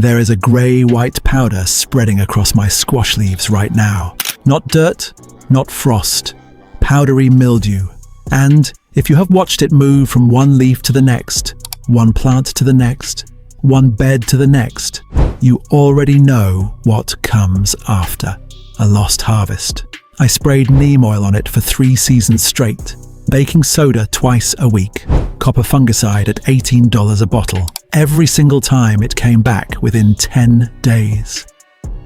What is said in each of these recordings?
There is a grey-white powder spreading across my squash leaves right now. Not dirt, not frost, powdery mildew. And if you have watched it move from one leaf to the next, one plant to the next, one bed to the next, you already know what comes after. A lost harvest. I sprayed neem oil on it for 3 seasons straight. Baking soda twice a week. Copper fungicide at $18 a bottle. Every single time it came back within 10 days.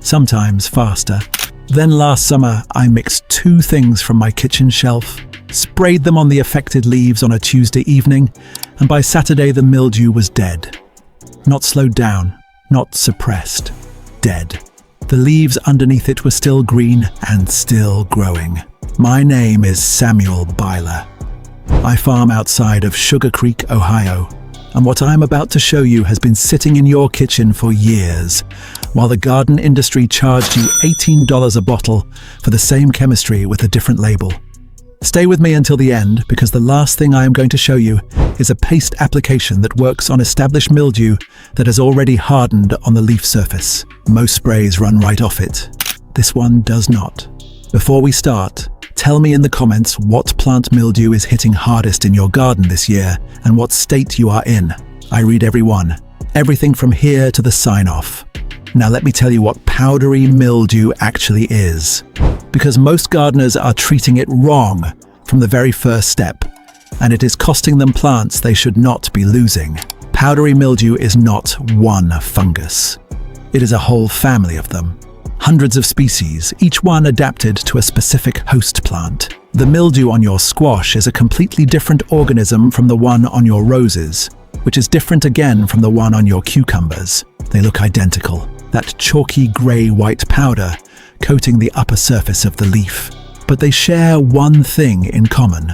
Sometimes faster. Then last summer, I mixed 2 things from my kitchen shelf, sprayed them on the affected leaves on a Tuesday evening, and by Saturday the mildew was dead. Not slowed down, not suppressed. Dead. The leaves underneath it were still green and still growing. My name is Samuel Byler. I farm outside of Sugar Creek, Ohio, and what I'm about to show you has been sitting in your kitchen for years, while the garden industry charged you $18 a bottle for the same chemistry with a different label. Stay with me until the end, because the last thing I am going to show you is a paste application that works on established mildew that has already hardened on the leaf surface. Most sprays run right off it. This one does not. Before we start, tell me in the comments what plant mildew is hitting hardest in your garden this year and what state you are in. I read every one. Everything from here to the sign-off. Now let me tell you what powdery mildew actually is, because most gardeners are treating it wrong from the very first step, and it is costing them plants they should not be losing. Powdery mildew is not one fungus. It is a whole family of them. Hundreds of species, each one adapted to a specific host plant. The mildew on your squash is a completely different organism from the one on your roses, which is different again from the one on your cucumbers. They look identical. That chalky grey-white powder coating the upper surface of the leaf. But they share one thing in common.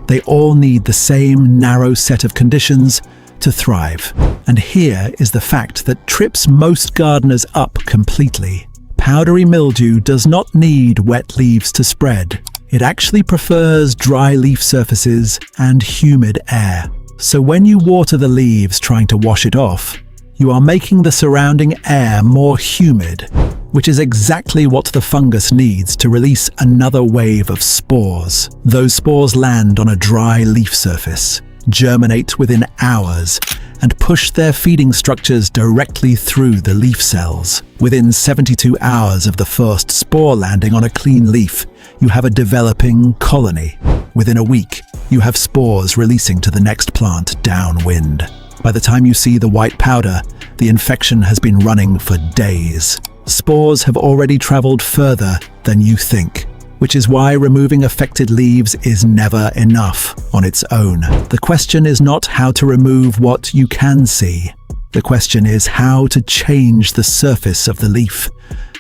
They all need the same narrow set of conditions to thrive. And here is the fact that trips most gardeners up completely. Powdery mildew does not need wet leaves to spread. It actually prefers dry leaf surfaces and humid air. So when you water the leaves trying to wash it off, you are making the surrounding air more humid, which is exactly what the fungus needs to release another wave of spores. Those spores land on a dry leaf surface, germinate within hours, and push their feeding structures directly through the leaf cells. Within 72 hours of the first spore landing on a clean leaf, you have a developing colony. Within a week, you have spores releasing to the next plant downwind. By the time you see the white powder, the infection has been running for days. Spores have already traveled further than you think, which is why removing affected leaves is never enough on its own. The question is not how to remove what you can see. The question is how to change the surface of the leaf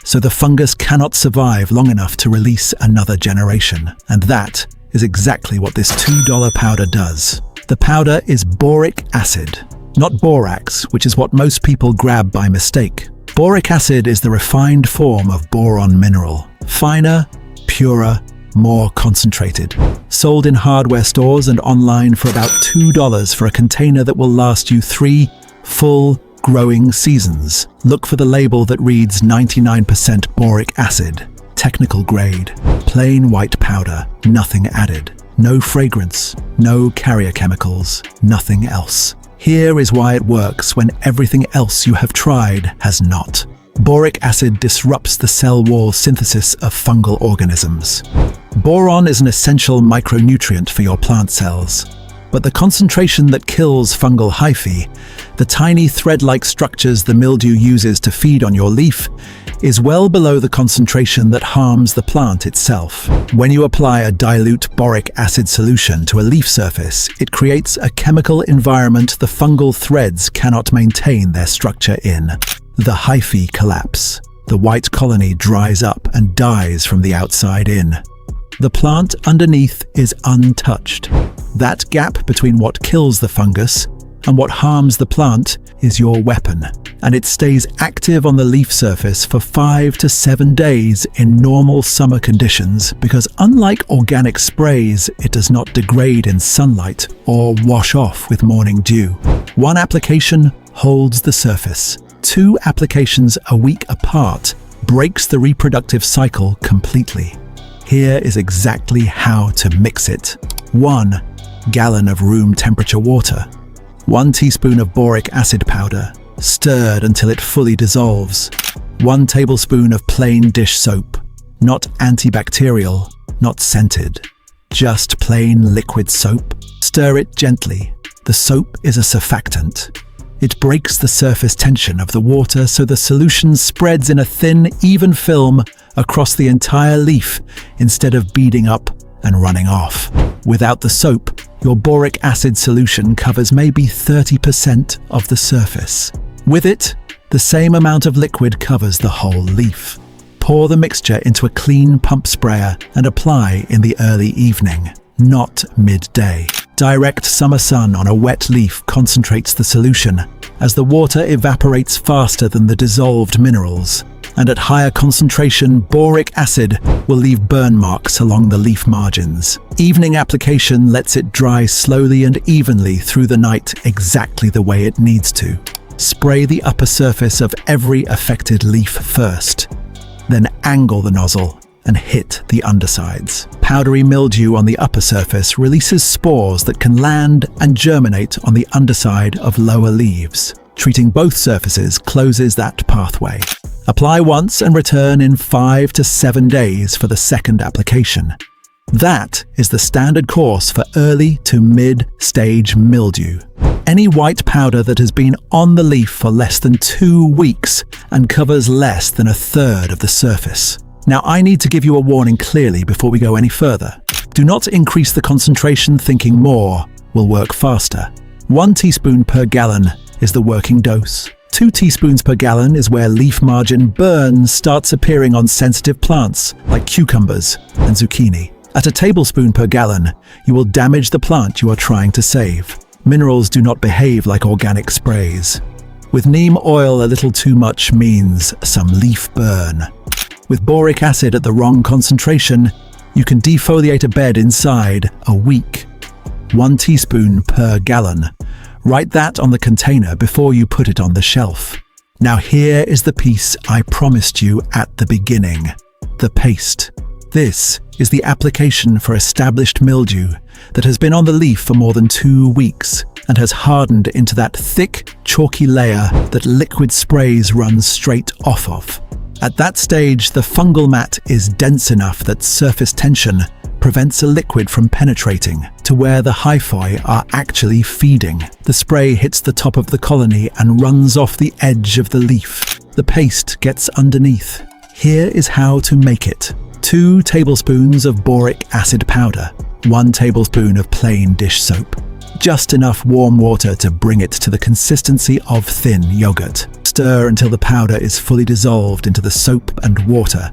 so the fungus cannot survive long enough to release another generation. And that is exactly what this $2 powder does. The powder is boric acid, not borax, which is what most people grab by mistake. Boric acid is the refined form of boron mineral. Finer, purer, more concentrated. Sold in hardware stores and online for about $2 for a container that will last you 3 full growing seasons. Look for the label that reads 99% boric acid. Technical grade. Plain white powder. Nothing added. No fragrance, no carrier chemicals, nothing else. Here is why it works when everything else you have tried has not. Boric acid disrupts the cell wall synthesis of fungal organisms. Boron is an essential micronutrient for your plant cells, but the concentration that kills fungal hyphae, the tiny thread-like structures the mildew uses to feed on your leaf, is well below the concentration that harms the plant itself. When you apply a dilute boric acid solution to a leaf surface, it creates a chemical environment the fungal threads cannot maintain their structure in. The hyphae collapse. The white colony dries up and dies from the outside in. The plant underneath is untouched. That gap between what kills the fungus and what harms the plant is your weapon, and it stays active on the leaf surface for 5 to 7 days in normal summer conditions because unlike organic sprays, it does not degrade in sunlight or wash off with morning dew. One application holds the surface, 2 applications a week apart breaks the reproductive cycle completely. Here is exactly how to mix it. 1 gallon of room temperature water. 1 teaspoon of boric acid powder, stirred until it fully dissolves. 1 tablespoon of plain dish soap, not antibacterial, not scented. Just plain liquid soap. Stir it gently. The soap is a surfactant. It breaks the surface tension of the water so the solution spreads in a thin, even film across the entire leaf instead of beading up and running off. Without the soap, your boric acid solution covers maybe 30% of the surface. With it, the same amount of liquid covers the whole leaf. Pour the mixture into a clean pump sprayer and apply in the early evening, not midday. Direct summer sun on a wet leaf concentrates the solution, as the water evaporates faster than the dissolved minerals, and at higher concentration, boric acid will leave burn marks along the leaf margins. Evening application lets it dry slowly and evenly through the night exactly the way it needs to. Spray the upper surface of every affected leaf first, then angle the nozzle and hit the undersides. Powdery mildew on the upper surface releases spores that can land and germinate on the underside of lower leaves. Treating both surfaces closes that pathway. Apply once and return in 5 to 7 days for the second application. That is the standard course for early to mid-stage mildew. Any white powder that has been on the leaf for less than 2 weeks and covers less than a third of the surface. Now, I need to give you a warning clearly before we go any further. Do not increase the concentration thinking more will work faster. 1 teaspoon per gallon is the working dose. 2 teaspoons per gallon is where leaf margin burn starts appearing on sensitive plants like cucumbers and zucchini. At a tablespoon per gallon, you will damage the plant you are trying to save. Minerals do not behave like organic sprays. With neem oil, a little too much means some leaf burn. With boric acid at the wrong concentration, you can defoliate a bed inside a week. 1 teaspoon per gallon. Write that on the container before you put it on the shelf. Now here is the piece I promised you at the beginning. The paste. This is the application for established mildew that has been on the leaf for more than 2 weeks and has hardened into that thick, chalky layer that liquid sprays run straight off of. At that stage, the fungal mat is dense enough that surface tension prevents a liquid from penetrating to where the hyphoi are actually feeding. The spray hits the top of the colony and runs off the edge of the leaf. The paste gets underneath. Here is how to make it. 2 tablespoons of boric acid powder, 1 tablespoon of plain dish soap. Just enough warm water to bring it to the consistency of thin yogurt. Stir until the powder is fully dissolved into the soap and water.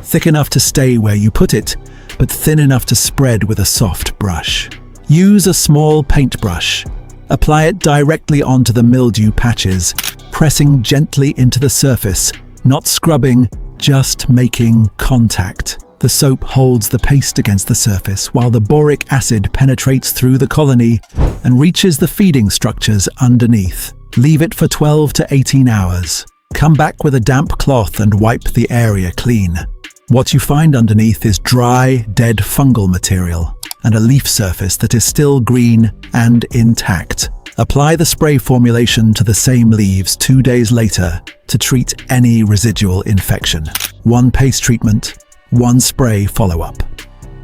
Thick enough to stay where you put it, but thin enough to spread with a soft brush. Use a small paintbrush. Apply it directly onto the mildew patches, pressing gently into the surface, not scrubbing, just making contact. The soap holds the paste against the surface while the boric acid penetrates through the colony and reaches the feeding structures underneath. Leave it for 12 to 18 hours. Come back with a damp cloth and wipe the area clean. What you find underneath is dry, dead fungal material and a leaf surface that is still green and intact. Apply the spray formulation to the same leaves 2 days later to treat any residual infection. 1 paste treatment, 1 spray follow-up.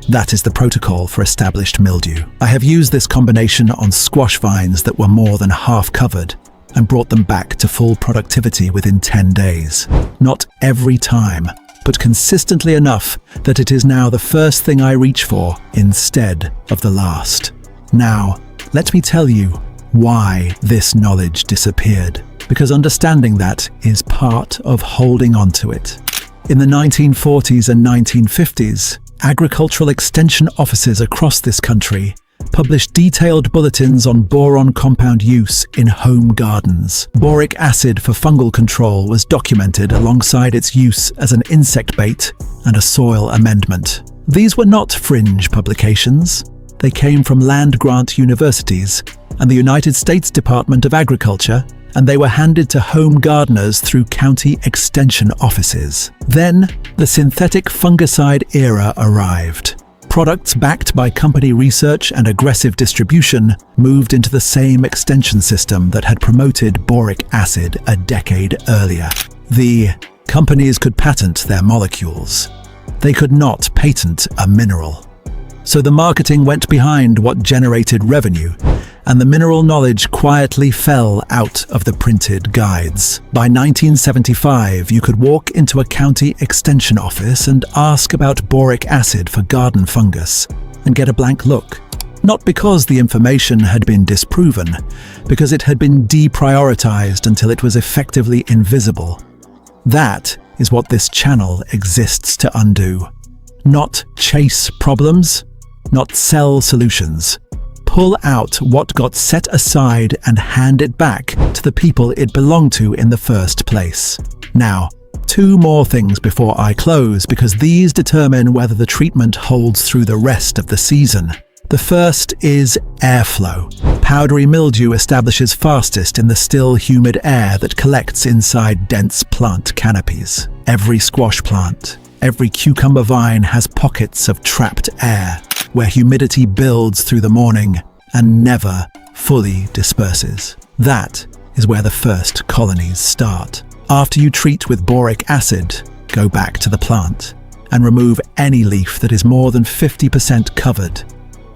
That is the protocol for established mildew. I have used this combination on squash vines that were more than half covered and brought them back to full productivity within 10 days. Not every time, but consistently enough that it is now the first thing I reach for instead of the last. Now, let me tell you why this knowledge disappeared, because understanding that is part of holding on to it. In the 1940s and 1950s, agricultural extension offices across this country published detailed bulletins on boron compound use in home gardens. Boric acid for fungal control was documented alongside its use as an insect bait and a soil amendment. These were not fringe publications. They came from land-grant universities and the United States Department of Agriculture and they were handed to home gardeners through county extension offices. Then, the synthetic fungicide era arrived. Products backed by company research and aggressive distribution moved into the same extension system that had promoted boric acid a decade earlier. The companies could patent their molecules. They could not patent a mineral. So the marketing went behind what generated revenue, and the mineral knowledge quietly fell out of the printed guides. By 1975, you could walk into a county extension office and ask about boric acid for garden fungus and get a blank look. Not because the information had been disproven, because it had been deprioritized until it was effectively invisible. That is what this channel exists to undo. Not chase problems, not sell solutions. Pull out what got set aside and hand it back to the people it belonged to in the first place. Now, 2 more things before I close, because these determine whether the treatment holds through the rest of the season. The first is airflow. Powdery mildew establishes fastest in the still, humid air that collects inside dense plant canopies. Every squash plant, every cucumber vine has pockets of trapped air, where humidity builds through the morning and never fully disperses. That is where the first colonies start. After you treat with boric acid, go back to the plant and remove any leaf that is more than 50% covered,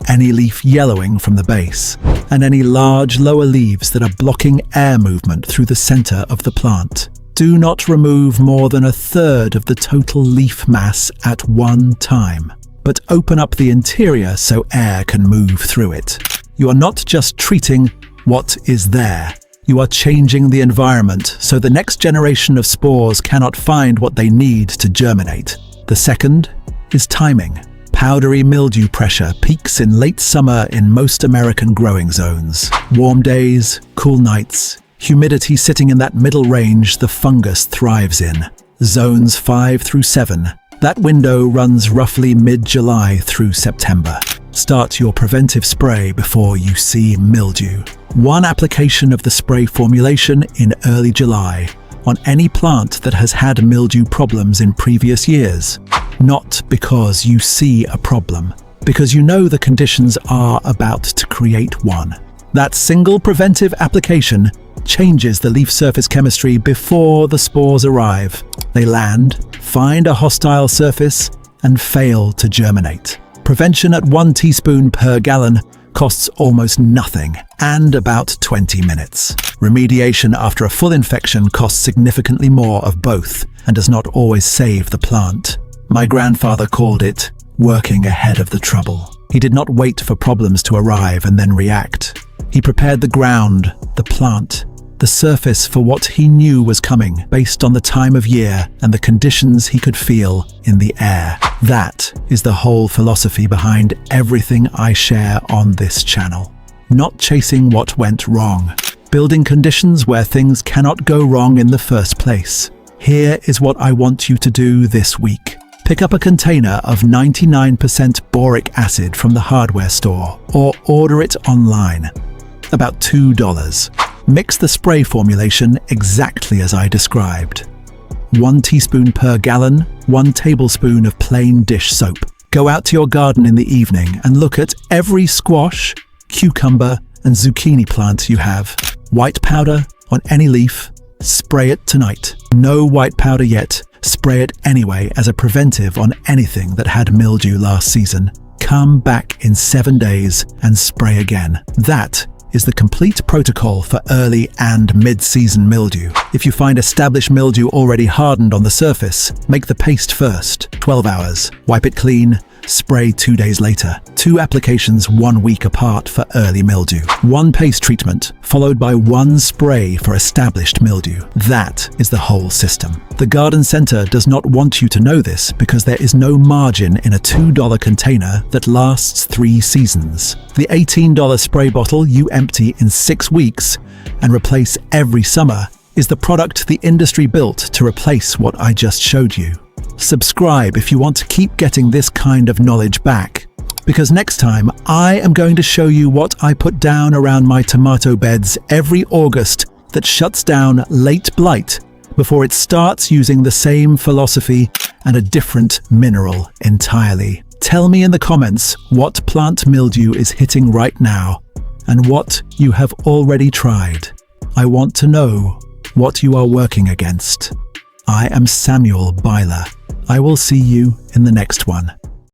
any leaf yellowing from the base, and any large lower leaves that are blocking air movement through the center of the plant. Do not remove more than 1/3 of the total leaf mass at one time, but open up the interior so air can move through it. You are not just treating what is there, you are changing the environment so the next generation of spores cannot find what they need to germinate. The second is timing. Powdery mildew pressure peaks in late summer in most American growing zones. Warm days, cool nights, humidity sitting in that middle range the fungus thrives in. Zones 5 through 7. That window runs roughly mid-July through September. Start your preventive spray before you see mildew. One application of the spray formulation in early July on any plant that has had mildew problems in previous years. Not because you see a problem, because you know the conditions are about to create one. That single preventive application changes the leaf surface chemistry before the spores arrive. They land, find a hostile surface, and fail to germinate. Prevention at 1 teaspoon per gallon costs almost nothing and about 20 minutes. Remediation after a full infection costs significantly more of both and does not always save the plant. My grandfather called it working ahead of the trouble. He did not wait for problems to arrive and then react. He prepared the ground, the plant, the surface for what he knew was coming based on the time of year and the conditions he could feel in the air. That is the whole philosophy behind everything I share on this channel. Not chasing what went wrong, building conditions where things cannot go wrong in the first place. Here is what I want you to do this week. Pick up a container of 99% boric acid from the hardware store or order it online. About $2. Mix the spray formulation exactly as I described. 1 teaspoon per gallon, 1 tablespoon of plain dish soap. Go out to your garden in the evening and look at every squash, cucumber, and zucchini plant you have. White powder on any leaf, spray it tonight. No white powder yet, spray it anyway as a preventive on anything that had mildew last season. Come back in 7 days and spray again. That is the complete protocol for early and mid-season mildew. If you find established mildew already hardened on the surface, make the paste first, 12 hours. Wipe it clean, spray 2 days later. 2 applications 1 week apart for early mildew. 1 paste treatment, followed by 1 spray for established mildew. That is the whole system. The garden center does not want you to know this because there is no margin in a $2 container that lasts 3 seasons. The $18 spray bottle you empty in 6 weeks and replace every summer is the product the industry built to replace what I just showed you. Subscribe if you want to keep getting this kind of knowledge back, because next time I am going to show you what I put down around my tomato beds every August that shuts down late blight before it starts using the same philosophy and a different mineral entirely. Tell me in the comments what plant mildew is hitting right now and what you have already tried. I want to know what you are working against. I am Samuel Byler. I will see you in the next one.